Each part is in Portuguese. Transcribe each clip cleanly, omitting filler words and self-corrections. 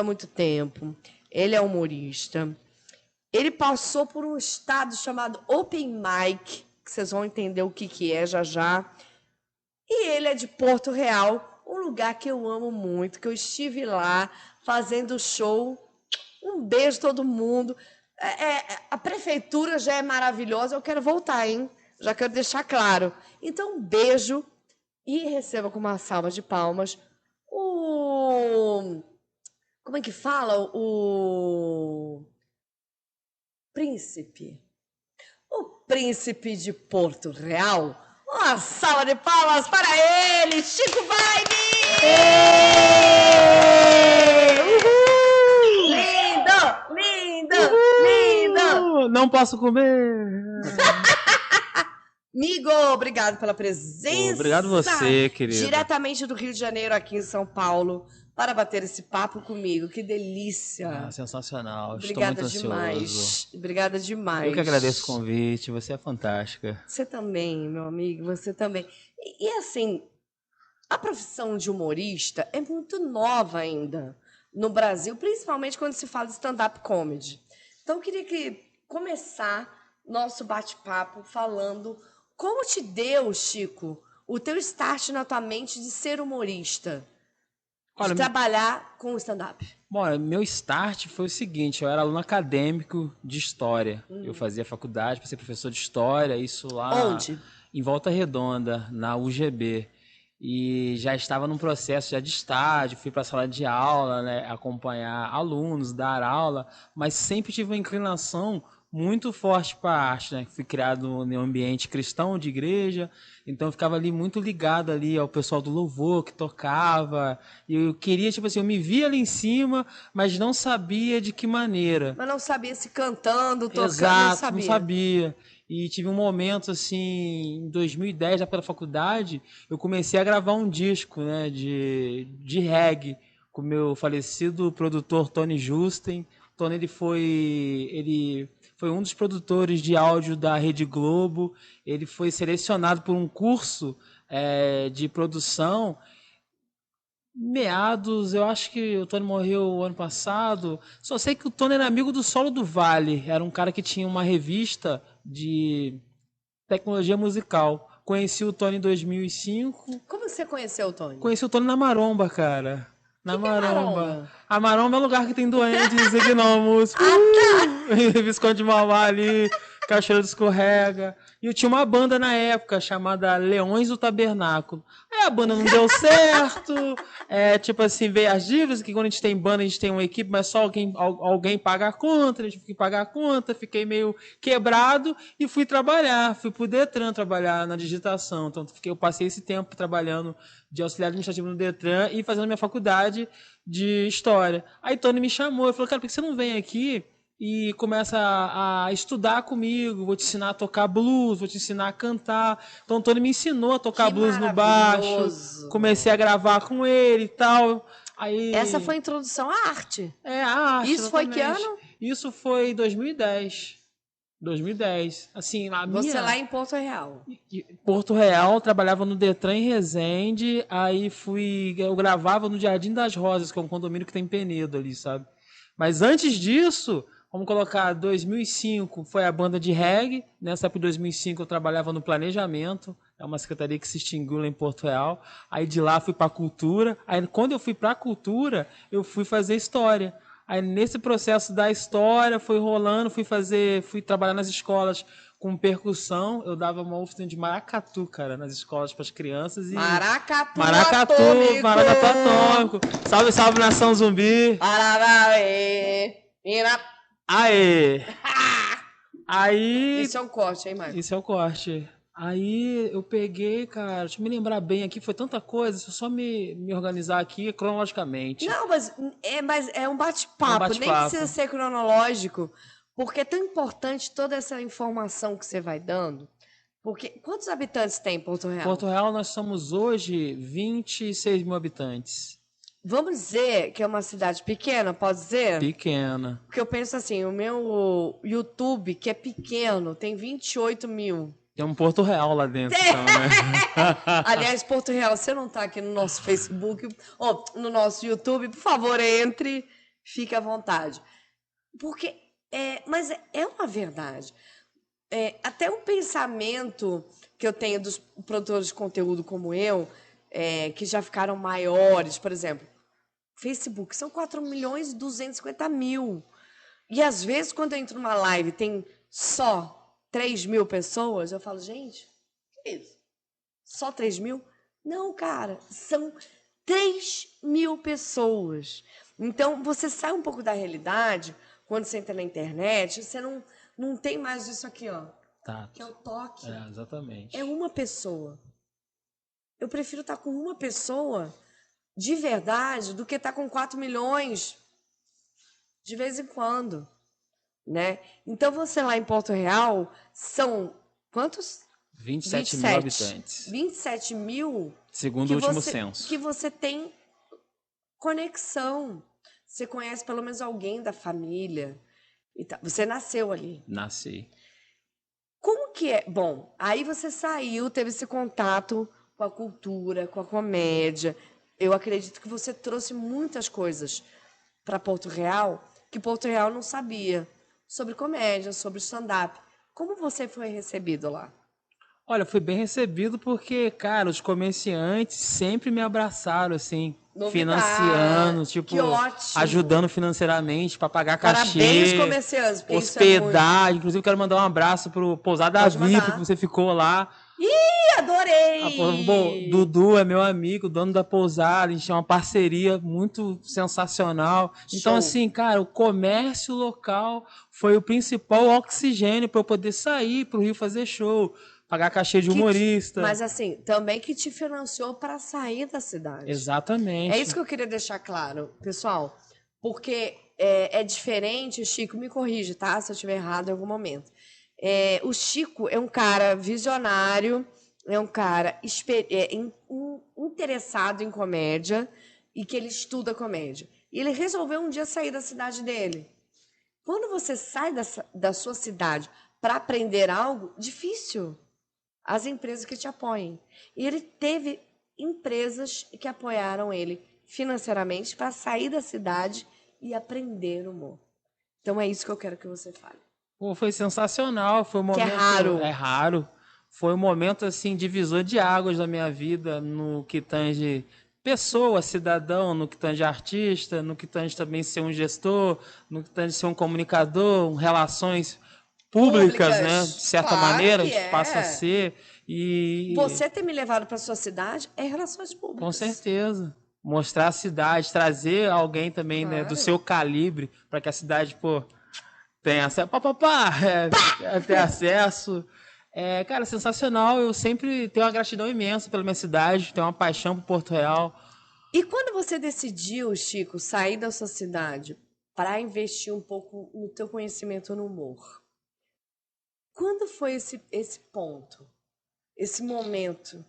muito tempo. Ele é humorista. Ele passou por um estado chamado Open Mic, que vocês vão entender o que é já já. E ele é de Porto Real, um lugar que eu amo muito, que eu estive lá fazendo show. Um beijo todo mundo. A prefeitura já é maravilhosa, eu quero voltar, hein? Já quero deixar claro. Então, um beijo e receba com uma salva de palmas o... Como é que fala? O príncipe. O príncipe de Porto Real. Uma salva de palmas para ele, Chico Vibe! Lindo! Não posso comer! Amigo, obrigado pela presença. Obrigado você, querido. Diretamente do Rio de Janeiro, aqui em São Paulo, para bater esse papo comigo. Que delícia. Sensacional. Obrigada Estou muito demais. ansioso. Obrigada demais. Eu que agradeço o convite. Você é fantástica. Você também, meu amigo. Você também. E assim, a profissão de humorista é muito nova ainda no Brasil, principalmente quando se fala de stand-up comedy. Então, eu queria começar nosso bate-papo falando como te deu, Chico, o teu start na tua mente de ser humorista, de trabalhar com o stand-up. Bom, meu start foi o seguinte, eu era aluno acadêmico de História. Eu fazia faculdade para ser professor de História, isso lá... Onde? Em Volta Redonda, na UGB. E já estava num processo já de estágio, fui para a sala de aula, né, acompanhar alunos, dar aula, mas sempre tive uma inclinação muito forte para a arte, né? Fui criado em um ambiente cristão de igreja, então eu ficava ali muito ligado ali ao pessoal do louvor que tocava, e eu queria, tipo assim, eu me via ali em cima, mas não sabia de que maneira. Mas não sabia se cantando, tocando, Exato, não sabia. E tive um momento, assim, em 2010, já pela faculdade, eu comecei a gravar um disco, né, de reggae, com o meu falecido produtor Tony Justen. Tony, ele foi um dos produtores de áudio da Rede Globo, ele foi selecionado por um curso de produção. Meados, eu acho que o Tony morreu ano passado. Só sei que o Tony era amigo do Solo do Vale. Era um cara que tinha uma revista de tecnologia musical. Conheci o Tony em 2005. Como você conheceu o Tony? Conheci o Tony na Maromba, cara. Na Maromba. É Maromba? A Maromba é um lugar que tem doentes e gnomos. Visconde de Mauá ali, Cachoeira do Escorrega. E eu tinha uma banda na época chamada Leões do Tabernáculo. Aí a banda não deu certo. Tipo assim, veio as dívidas, que quando a gente tem banda, a gente tem uma equipe, mas só alguém paga a conta, a gente fica que pagar a conta, fiquei meio quebrado e fui trabalhar. Fui pro Detran trabalhar na digitação. Então eu passei esse tempo trabalhando de auxiliar administrativo no Detran e fazendo minha faculdade de História. Aí Tony me chamou e falou, cara, por que você não vem aqui e começa a estudar comigo, vou te ensinar a tocar blues, vou te ensinar a cantar. Então o Tony me ensinou a tocar blues no baixo, comecei a gravar com ele e tal. Aí... Essa foi a introdução à arte. A arte. Isso exatamente. Foi que ano? Isso foi 2010. 2010. Assim, Você lá em Porto Real. Porto Real, trabalhava no Detran em Resende, aí eu gravava no Jardim das Rosas, que é um condomínio que tem Penedo ali, sabe? Mas antes disso, vamos colocar 2005, foi a banda de reggae. Nessa época de 2005 eu trabalhava no Planejamento, é uma secretaria que se extinguiu lá em Porto Real. Aí de lá fui para a Cultura. Aí quando eu fui para a Cultura, eu fui fazer História. Aí nesse processo da História, foi rolando, fui trabalhar nas escolas com percussão. Eu dava uma oficina de maracatu, cara, nas escolas para as crianças. Maracatu atômico. Salve, salve, nação zumbi. Aê! Aí... Isso é um corte, hein, Marcos? Isso é o corte. Aí eu peguei, cara, deixa eu me lembrar bem aqui, foi tanta coisa, deixa eu só me organizar aqui cronologicamente. Não, mas é um bate-papo, nem precisa ser cronológico, porque é tão importante toda essa informação que você vai dando. Porque quantos habitantes tem em Porto Real? Porto Real nós somos hoje 26 mil habitantes. Vamos dizer que é uma cidade pequena, pode dizer? Pequena. Porque eu penso assim, o meu YouTube, que é pequeno, tem 28 mil. Tem um Porto Real lá dentro, então, né? Aliás, Porto Real, você não está aqui no nosso Facebook ou no nosso YouTube, por favor, entre, Fique à vontade. Porque, mas é uma verdade. Até um pensamento que eu tenho dos produtores de conteúdo como eu, que já ficaram maiores, por exemplo, Facebook, são 4.250.000. E às vezes, quando eu entro numa live tem só 3.000 pessoas, eu falo, gente, que isso? Só 3.000? Não, cara, são 3.000 pessoas. Então, você sai um pouco da realidade, quando você entra na internet, você não tem mais isso aqui, ó. Tá. Que é o toque. Exatamente. É uma pessoa. Eu prefiro estar com uma pessoa de verdade do que estar com 4 milhões de vez em quando, né? Então, você lá em Porto Real, são quantos? 27 mil habitantes. 27 mil. Segundo o último censo. Que você tem conexão. Você conhece pelo menos alguém da família. Você nasceu ali. Nasci. Como que é? Bom, aí você saiu, teve esse contato com a cultura, com a comédia. Eu acredito que você trouxe muitas coisas para Porto Real que Porto Real não sabia sobre comédia, sobre stand-up. Como você foi recebido lá? Olha, fui bem recebido porque, cara, os comerciantes sempre me abraçaram, assim, financiando, tipo, que ótimo. ajudando financeiramente para pagar cachê. Parabéns, comerciantes, porque hospedar. Inclusive, quero mandar um abraço pro Pousada VIP, que você ficou lá. Ih, adorei! Bom, Dudu é meu amigo, dono da pousada, a gente tem uma parceria muito sensacional. Show. Então, assim, cara, o comércio local foi o principal oxigênio para eu poder sair pro Rio fazer show. Pagar cachê de humorista. Mas assim, também que te financiou para sair da cidade. Exatamente. É isso que eu queria deixar claro, pessoal. Porque é diferente, o Chico me corrige, tá? Se eu estiver errado em algum momento. O Chico é um cara visionário, é um cara interessado em comédia e que ele estuda comédia. E ele resolveu um dia sair da cidade dele. Quando você sai da sua cidade para aprender algo, difícil. As empresas que te apoiem. E ele teve empresas que apoiaram ele financeiramente para sair da cidade e aprender humor. Então é isso que eu quero que você fale. Pô, foi sensacional, foi um momento... Que é raro. É raro. Foi um momento, assim, divisor de águas da minha vida, no que tange pessoa, cidadão, no que tange artista, no que tange também ser um gestor, no que tange ser um comunicador, relações públicas, né? De certa maneira, a gente passa a ser. E você ter me levado para sua cidade é relações públicas. Com certeza. Mostrar a cidade, trazer alguém também, né, do seu calibre, para que a cidade, pô, tenha acesso. Ter acesso. Cara, sensacional. Eu sempre tenho uma gratidão imensa pela minha cidade, tenho uma paixão por Porto Real. E quando você decidiu, Chico, sair da sua cidade para investir um pouco no teu conhecimento no humor? Quando foi esse ponto? Esse momento?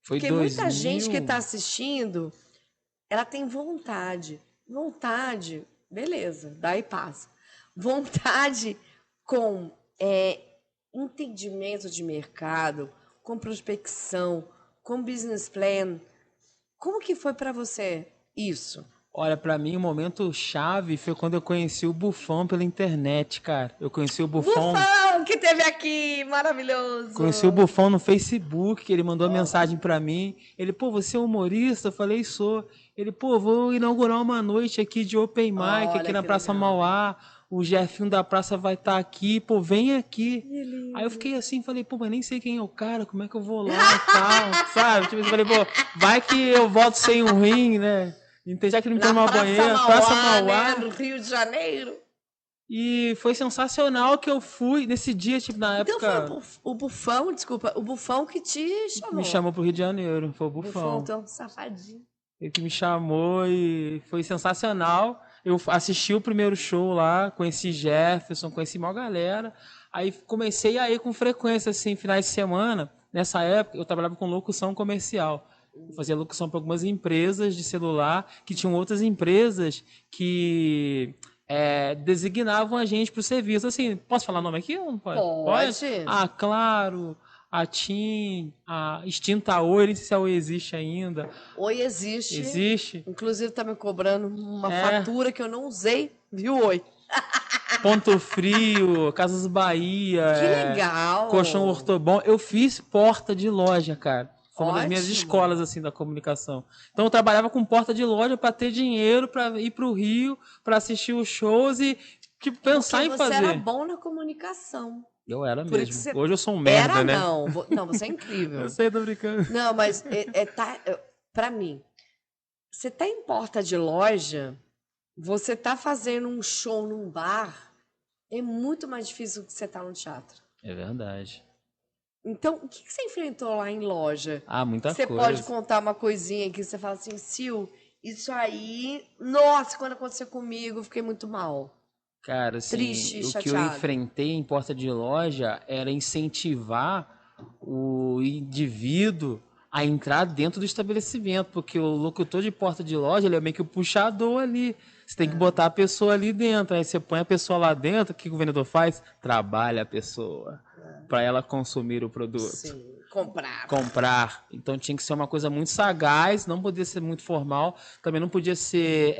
Porque muita gente que está assistindo, ela tem vontade. Vontade, beleza, daí passa. Vontade com entendimento de mercado, com prospecção, com business plan. Como que foi para você isso? Olha, pra mim o momento chave foi quando eu conheci o Bufão pela internet, cara. Eu conheci o Bufão... Bufão, que teve aqui, maravilhoso. Conheci o Bufão no Facebook, que ele mandou mensagem pra mim. Ele, pô, você é humorista? Eu falei, sou. Ele, pô, vou inaugurar uma noite aqui de open mic, aqui na Praça Mauá. O Jefinho da praça vai estar aqui, pô, vem aqui. Aí eu fiquei assim, falei, pô, mas nem sei quem é o cara, como é que eu vou lá e tal, sabe? Tipo, eu falei, pô, vai que eu volto sem um rim, né? Já que ele me tem uma banheira, Praça Mauá, né? No Rio de Janeiro. E foi sensacional que eu fui nesse dia, tipo, na época... Então foi o Bufão, desculpa, o Bufão que te chamou. Me chamou pro Rio de Janeiro, foi o Bufão. Então, safadinho. Ele que me chamou e foi sensacional. Eu assisti o primeiro show lá, conheci Jefferson, conheci uma galera. Aí comecei a ir com frequência, assim, finais de semana. Nessa época, eu trabalhava com locução comercial. Eu fazia locução para algumas empresas de celular, que tinham outras empresas que designavam a gente para o serviço. Assim, posso falar nome aqui ou não pode? Pode. Ah, claro. a TIM, a extinta Oi, nem sei se a Oi existe ainda. Oi existe. Existe. Inclusive tá me cobrando uma É. fatura que eu não usei, viu, Oi? Ponto Frio, Casas Bahia. Que legal! Colchão Ortobon. Eu fiz porta de loja, cara. Foi uma das minhas Ótimo. escolas, assim, da comunicação. Então eu trabalhava com porta de loja para ter dinheiro, para ir pro Rio, para assistir os shows e tipo, pensar Porque em você fazer. era bom na comunicação. Eu era Por mesmo. isso você Hoje eu sou um merda, era, né? não. Não, você é incrível. Eu sei, tô brincando. Não, mas pra mim, você tá em porta de loja, você tá fazendo um show num bar, é muito mais difícil do que você tá no teatro. É verdade. Então, o que você enfrentou lá em loja? Ah, muita Você coisa. pode contar uma coisinha que você fala assim, Sil, isso aí, nossa, quando aconteceu comigo, eu fiquei muito mal. Cara, assim, Triste, o que eu chateado. enfrentei em porta de loja era incentivar o indivíduo a entrar dentro do estabelecimento, porque o locutor de porta de loja, ele é meio que o puxador ali. Você tem que botar a pessoa ali dentro. Aí você põe a pessoa lá dentro, o que o vendedor faz? Trabalha a pessoa para ela consumir o produto. Sim, comprar. Comprar. Então tinha que ser uma coisa muito sagaz, não podia ser muito formal, também não podia ser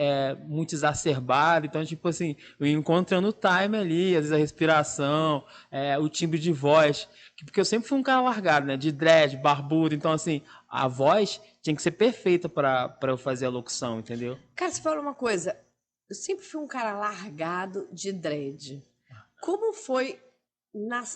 muito exacerbado. Então, tipo assim, eu ia encontrando o time ali, às vezes a respiração, o timbre de voz. Porque eu sempre fui um cara largado, né? De dread, barbudo. Então, assim, a voz tinha que ser perfeita para eu fazer a locução, entendeu? Cara, você falou uma coisa. Eu sempre fui um cara largado de dread. Como foi...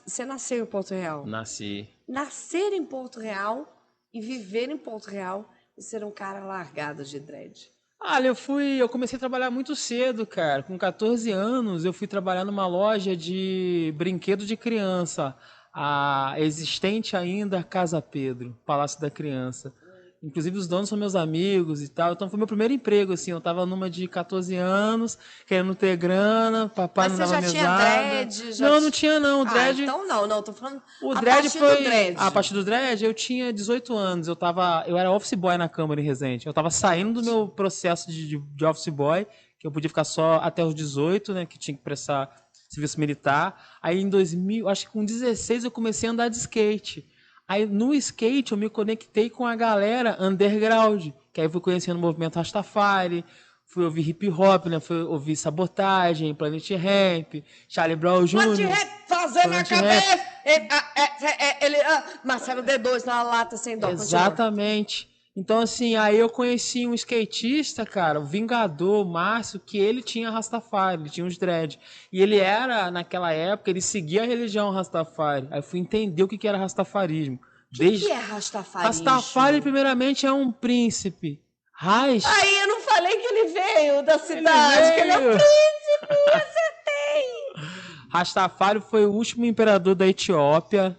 Você nasceu em Porto Real? Nasci. Nascer em Porto Real e viver em Porto Real e ser um cara largado de dread. Olha, eu comecei a trabalhar muito cedo, cara. Com 14 anos, eu fui trabalhar numa loja de brinquedo de criança. A existente ainda Casa Pedro, Palácio da Criança. Inclusive, os donos são meus amigos e tal. Então, foi meu primeiro emprego, assim. Eu tava numa de 14 anos, querendo ter grana, papai Mas não você dava já tinha mesada. dread? Não tinha não. O dread... então não. Tô falando O a dread partir foi. do dread. A partir do dread, eu tinha 18 anos. Eu era office boy na Câmara em Resende. Eu tava saindo do meu processo de office boy, que eu podia ficar só até os 18, né? Que tinha que prestar serviço militar. Aí em 2000, acho que com 16 eu comecei a andar de skate. Aí no skate eu me conectei com a galera underground, que aí eu fui conhecendo o movimento Rastafari, fui ouvir hip hop, né? Fui ouvir Sabotagem, Planet Ramp, Charlie Brown Jr. Planet Ramp fazendo a Planet cabeça. Marcelo D2 na lata sem dó. Exatamente. Então, assim, aí eu conheci um skatista, cara, o Vingador, o Márcio, que ele tinha Rastafari, ele tinha uns dread. E ele era, naquela época, ele seguia a religião Rastafari. Aí eu fui entender o que era Rastafarismo. O que é Rastafarismo? Rastafari, primeiramente, é um príncipe. Raiz. Aí eu não falei que ele veio da cidade, que ele é um príncipe, acertei! Rastafari foi o último imperador da Etiópia,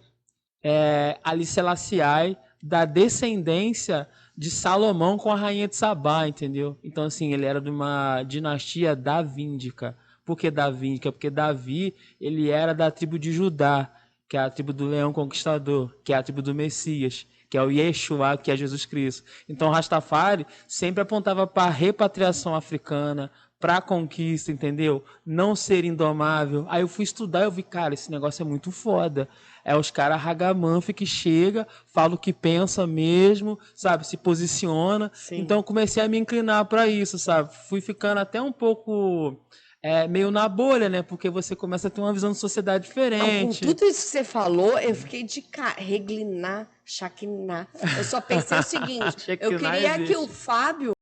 Ali Selassie, da descendência de Salomão com a rainha de Sabá, entendeu? Então, assim, ele era de uma dinastia davíndica. Por que davíndica? Porque Davi, ele era da tribo de Judá, que é a tribo do leão conquistador, que é a tribo do Messias, que é o Yeshua, que é Jesus Cristo. Então, Rastafari sempre apontava para a repatriação africana, para a conquista, entendeu? Não ser indomável. Aí eu fui estudar e eu vi, cara, esse negócio é muito foda. É os caras ragamuffin que chega, fala o que pensa mesmo, sabe? Se posiciona. Sim. Então eu comecei a me inclinar para isso, sabe? Fui ficando até um pouco meio na bolha, né? Porque você começa a ter uma visão de sociedade diferente. Com tudo isso que você falou, eu fiquei de cara. Reglinar, chaquinar. Eu só pensei o seguinte, eu queria que o Fábio